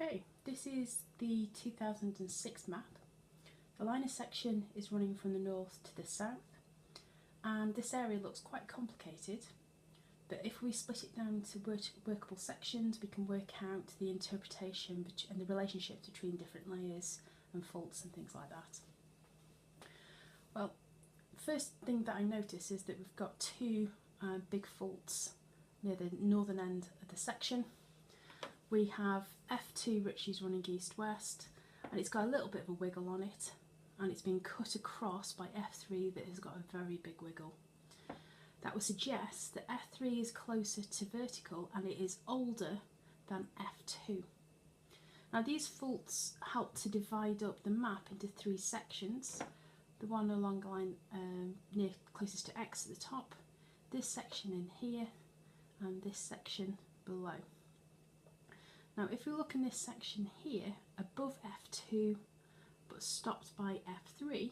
Okay, this is the 2006 map. The line of section is running from the north to the south, and this area looks quite complicated, but if we split it down to workable sections, we can work out the interpretation and the relationships between different layers and faults and things like that. Well, first thing that I notice is that we've got two big faults near the northern end of the section. We have F2, which is running east-west, and it's got a little bit of a wiggle on it, and it's been cut across by F3 that has got a very big wiggle. That would suggest that F3 is closer to vertical and it is older than F2. Now these faults help to divide up the map into three sections. The one along the line near closest to X at the top, this section in here, and this section below. Now if we look in this section here, above F2 but stopped by F3,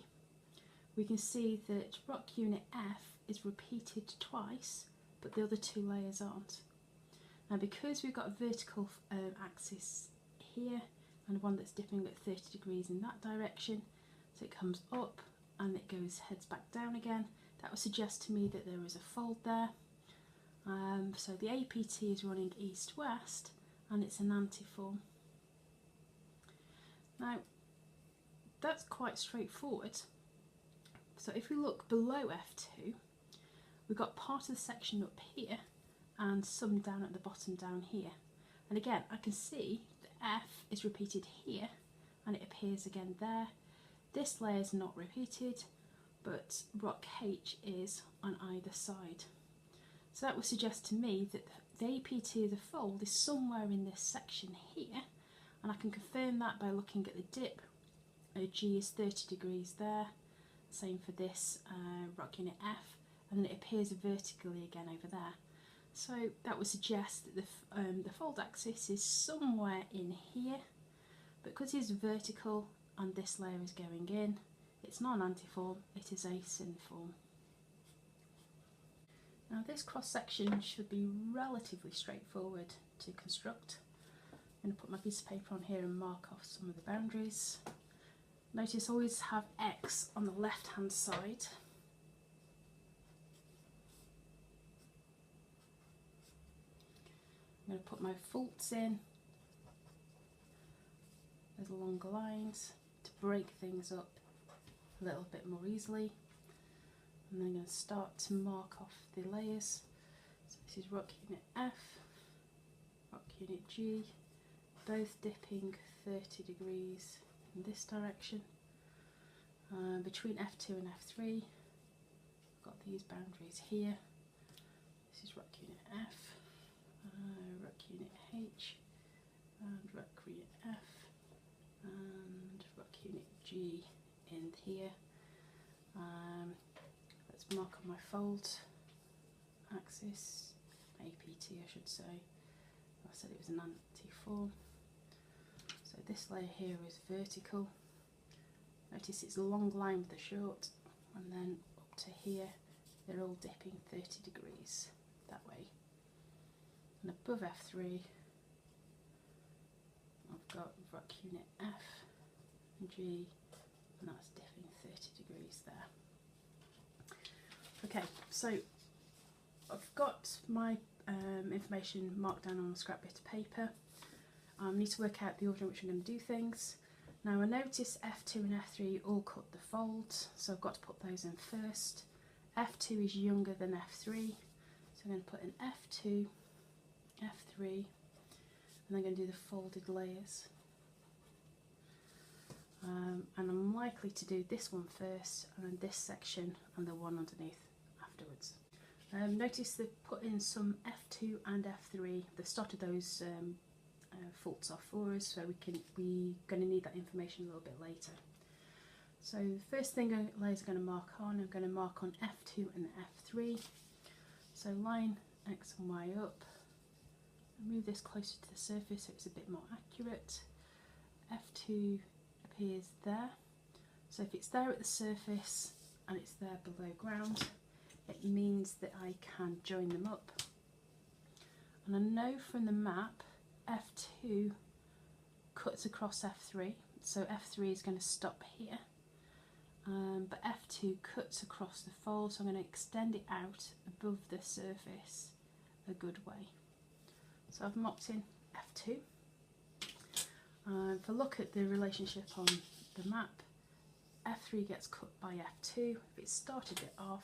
we can see that rock unit F is repeated twice, but the other two layers aren't. Now because we've got a vertical axis here and one that's dipping at 30 degrees in that direction, so it comes up and it heads back down again, that would suggest to me that there is a fold there. So the APT is running east-west, and it's an antiform. Now that's quite straightforward. So if we look below F2, we've got part of the section up here and some down at the bottom down here. And again, I can see that F is repeated here and it appears again there. This layer is not repeated, but rock H is on either side. So that would suggest to me that the APT of the fold is somewhere in this section here, and I can confirm that by looking at the dip. G is 30 degrees there, same for this rock unit F, and then it appears vertically again over there. So that would suggest that the fold axis is somewhere in here, but because it's vertical and this layer is going in, it's not an antiform, it is a synform. Now this cross section should be relatively straightforward to construct. I'm going to put my piece of paper on here and mark off some of the boundaries. Notice I always have X on the left hand side. I'm going to put my faults in as long lines to break things up a little bit more easily. And then I'm going to start to mark off the layers. So this is rock unit F, rock unit G, both dipping 30 degrees in this direction. Between F2 and F3, I've got these boundaries here. This is rock unit F, rock unit H, and rock unit F, and rock unit G in here. Let's mark on my fold axis, APT I should say. I said it was an antiform. So this layer here is vertical. Notice it's a long line with the short, and then up to here they're all dipping 30 degrees that way. And above F3 I've got rock unit F and G, and that's dipping 30 degrees there. Okay, so I've got my information marked down on a scrap bit of paper. I need to work out the order in which I'm going to do things. Now I notice F2 and F3 all cut the fold, so I've got to put those in first. F2 is younger than F3, so I'm going to put in F2, F3, and I'm going to do the folded layers. And I'm likely to do this one first, and then this section, and the one underneath afterwards. Notice they've put in some F2 and F3. They've started those faults off for us, so we're going to need that information a little bit later. So the first thing layers are going to mark on, I'm going to mark on F2 and F3. So line X and Y up. Move this closer to the surface so it's a bit more accurate. F2 appears there. So if it's there at the surface and it's there below ground, it means that I can join them up. And I know from the map F2 cuts across F3, so F3 is going to stop here, but F2 cuts across the fold, so I'm going to extend it out above the surface a good way. So I've marked in F2. If I look at the relationship on the map, F3 gets cut by F2. If it started it off,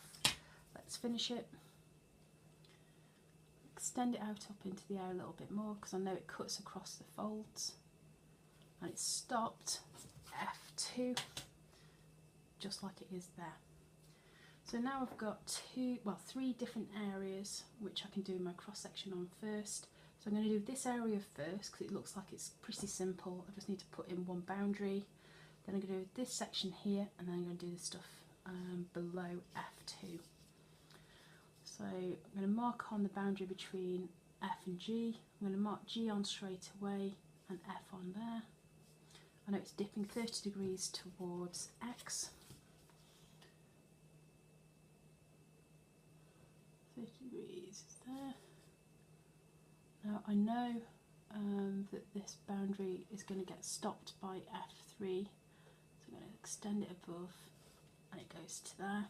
let's finish it. Extend it out up into the air a little bit more because I know it cuts across the folds. And it's stopped F2, just like it is there. So now I've got three different areas which I can do my cross section on first. So I'm going to do this area first because it looks like it's pretty simple. I just need to put in one boundary. Then I'm going to do this section here, and then I'm going to do the stuff below F2. So I'm going to mark on the boundary between F and G. I'm going to mark G on straight away and F on there. I know it's dipping 30 degrees towards X. 30 degrees is there. Now I know that this boundary is going to get stopped by F3, so I'm going to extend it above and it goes to there.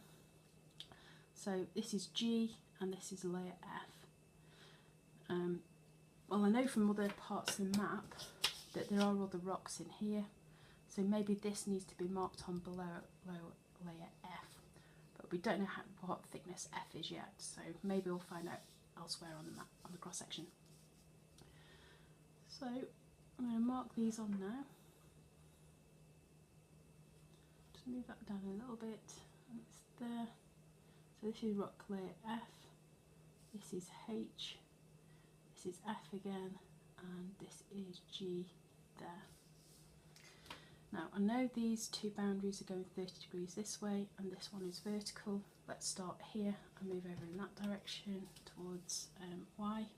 So this is G and this is layer F. Well, I know from other parts of the map that there are other rocks in here, so maybe this needs to be marked on below layer F, but we don't know what thickness F is yet, so maybe we'll find out elsewhere on the map, on the cross section. So I'm going to mark these on now. Just move that down a little bit. It's there. So this is rock layer F. This is H. This is F again, and this is G there. Now I know these two boundaries are going 30 degrees this way, and this one is vertical. Let's start here and move over in that direction towards Y.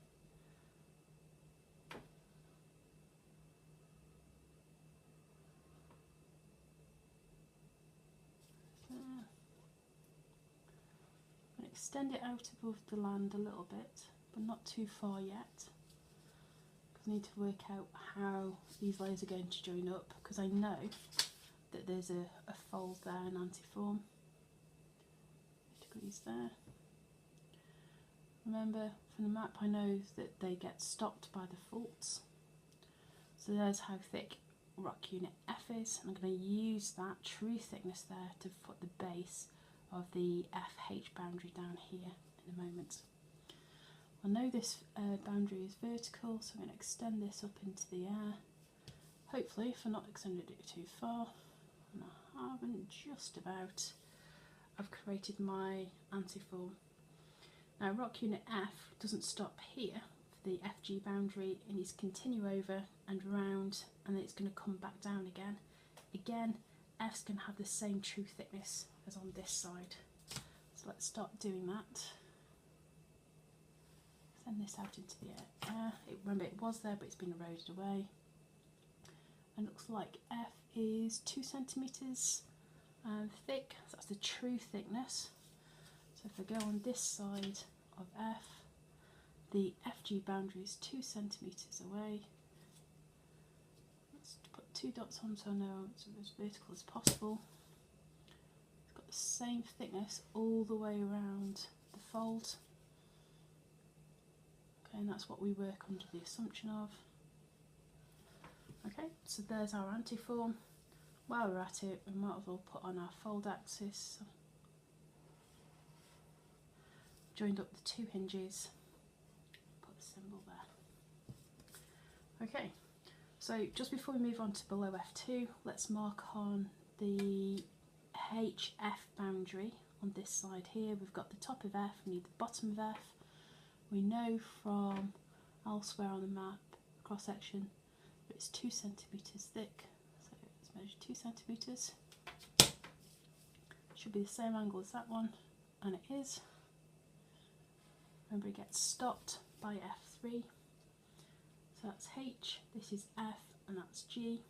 Extend it out above the land a little bit, but not too far yet, because I need to work out how these layers are going to join up, because I know that there's a fold there, an antiform. 30 degrees there. Remember from the map I know that they get stopped by the faults, so there's how thick rock unit F is, and I'm going to use that true thickness there to put the base of the FH boundary down here in a moment. I know this boundary is vertical, so I'm going to extend this up into the air. Hopefully, if I've not extended it too far, and I haven't just about, I've created my antiform. Now rock unit F doesn't stop here for the FG boundary, and needs to continue over and round, and then it's going to come back down again. Again, F's going to have the same true thickness as on this side. So let's start doing that. Send this out into the air. Remember it was there, but it's been eroded away. And it looks like F is 2 centimetres thick, so that's the true thickness. So if I go on this side of F, the FG boundary is 2 centimetres away. Let's put 2 dots on so I know it's as vertical as possible. It's got the same thickness all the way around the fold. Okay, and that's what we work under the assumption of. Okay, so there's our antiform. While we're at it, we might as well put on our fold axis. Joined up the 2 hinges, put the symbol there. Okay, so just before we move on to below F2, let's mark on the HF boundary on this side here. We've got the top of F, we need the bottom of F. We know from elsewhere on the map, cross section, that it's 2 centimetres thick. So let's measure 2 centimetres. Should be the same angle as that one, and it is. Remember, it gets stopped by F3. So that's H, this is F, and that's G.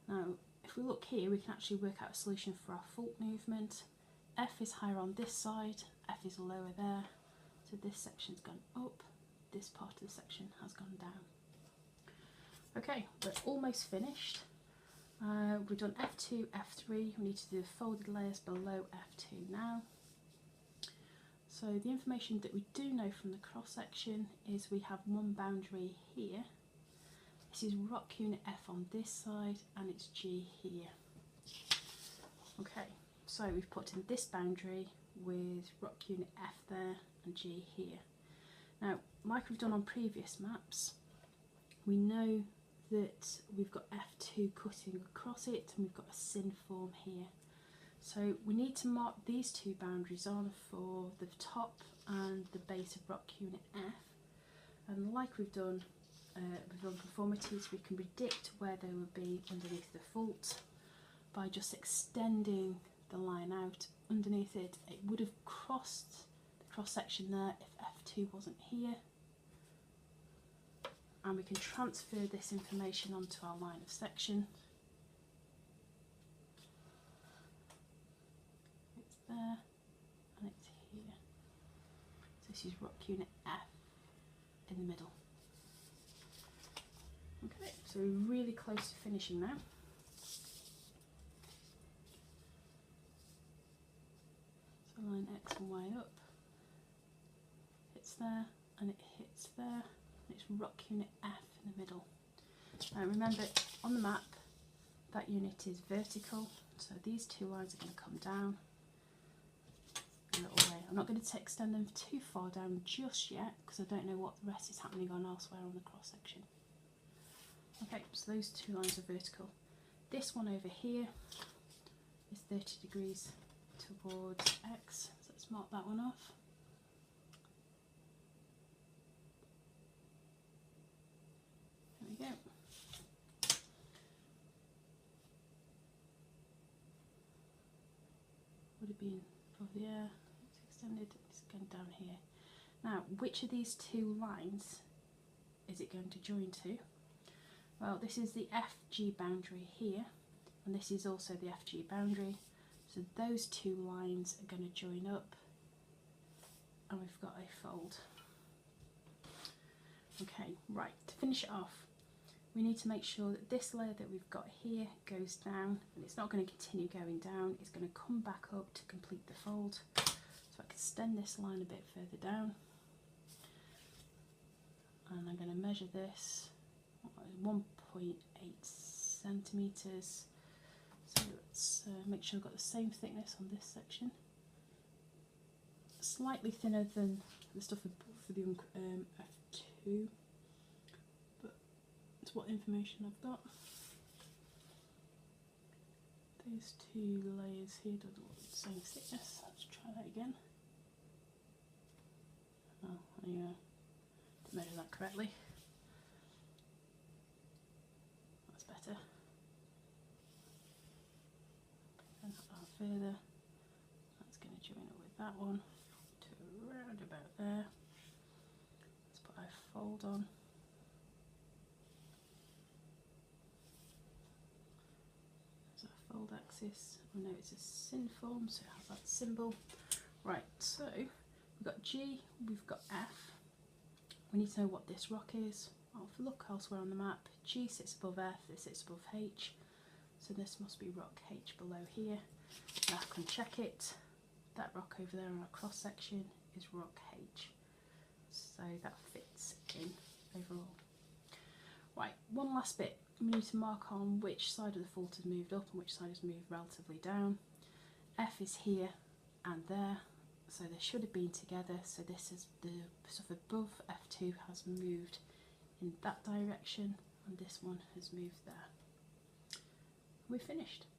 Now, if we look here, we can actually work out a solution for our fault movement. F is higher on this side, F is lower there. So this section's gone up, this part of the section has gone down. Okay, we're almost finished. We've done F2, F3, we need to do the folded layers below F2 now. So the information that we do know from the cross section is we have one boundary here. This is rock unit F on this side and it's G here. Okay, so we've put in this boundary with rock unit F there and G here. Now, like we've done on previous maps, we know that we've got F2 cutting across it and we've got a synform here. So we need to mark these two boundaries on for the top and the base of rock unit F. And like we've done with conformities, we can predict where they will be underneath the fault by just extending the line out underneath it. It would have crossed the cross section there if F2 wasn't here. And we can transfer this information onto our line of section. It's there and it's here. So this is rock unit F in the middle. Okay, so we're really close to finishing now. So line X and Y up. It's there and it hits there. And it's rock unit F in the middle. Now remember, on the map, that unit is vertical, so these two lines are going to come down a little way. I'm not going to extend them too far down just yet because I don't know what the rest is happening on elsewhere on the cross section. Okay, so those two lines are vertical. This one over here is 30 degrees towards X, so let's mark that one off. There we go. Would have been above the air, it's extended, it's going down here. Now, which of these two lines is it going to join to? Well, this is the FG boundary here, and this is also the FG boundary. So those two lines are going to join up, and we've got a fold. Okay, right, to finish it off, we need to make sure that this layer that we've got here goes down, and it's not going to continue going down, it's going to come back up to complete the fold. So I can extend this line a bit further down, and I'm going to measure this 1.8 centimetres. So let's make sure I've got the same thickness on this section. Slightly thinner than the stuff for the F2, but it's what information I've got. These two layers here don't want the same thickness. Let's try that again. Oh, I didn't measure that correctly. That's better. And further, that's going to join up with that one to around about there. Let's put our fold on. There's our fold axis. I know it's a synform, so it has that symbol. Right, so we've got G, we've got F. We need to know what this rock is. I'll look elsewhere on the map. G sits above F, this sits above H. So this must be rock H below here. Now I can check it. That rock over there on our cross section is rock H. So that fits in overall. Right, one last bit. We need to mark on which side of the fault has moved up and which side has moved relatively down. F is here and there, so they should have been together. So this is the stuff above F2 has moved in that direction, and this one has moved there. We're finished.